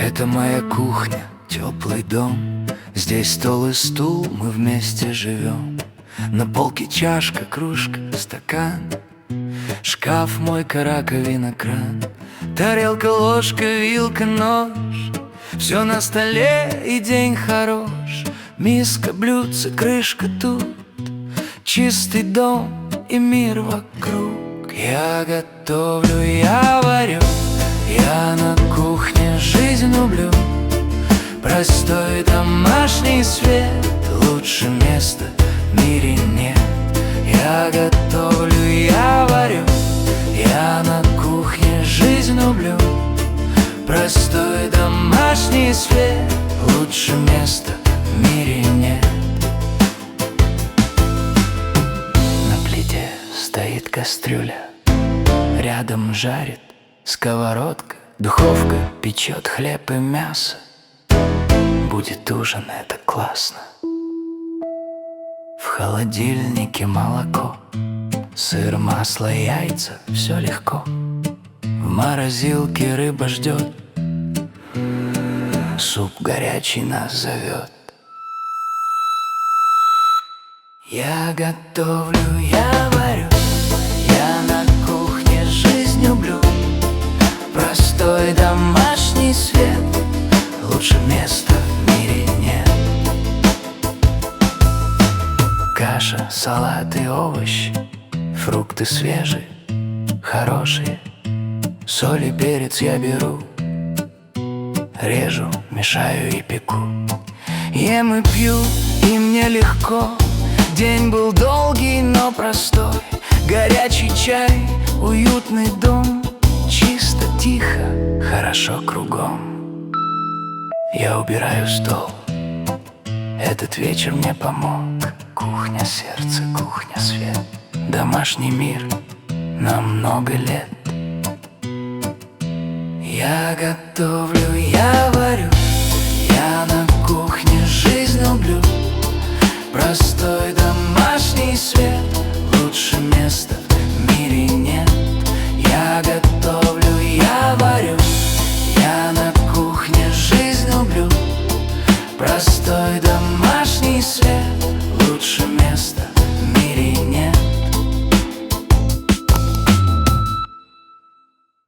Это моя кухня, теплый дом. Здесь стол и стул, мы вместе живем. На полке чашка, кружка, стакан. Шкаф мой, раковина, кран. Тарелка, ложка, вилка, нож. Все на столе и день хорош. Миска, блюдце, крышка тут. Чистый дом и мир вокруг. Я готовлю, я варю, я на кухне жизнь люблю. Простой домашний свет, лучше места в мире нет. Я готовлю, я варю, я на кухне жизнь люблю. Простой домашний свет, лучше места в мире нет. На плите стоит кастрюля, рядом жарит сковородка. Духовка печет хлеб и мясо. Будет ужин, это классно. В холодильнике молоко, сыр, масло, яйца, все легко. В морозилке рыба ждет, суп горячий нас зовет. Я готовлю, я варю, я на кухне жизнь люблю. Простой домашний свет, лучше места в мире нет. Каша, салат и овощи, фрукты свежие, хорошие. Соль и перец я беру, режу, мешаю и пеку. Ем и пью, и мне легко. День был долгий, но простой. Горячий чай, уютный дом. Чисто, тихо, хорошо кругом. Я убираю стол, этот вечер мне помог. Кухня, сердце, кухня, свет. Домашний мир на много лет. Я готовлю, я варю, я на кухне жизнь люблю. Простой домашний свет, лучше места в мире нет. Я готовлю, я варю, я на кухне жизнь люблю. Простой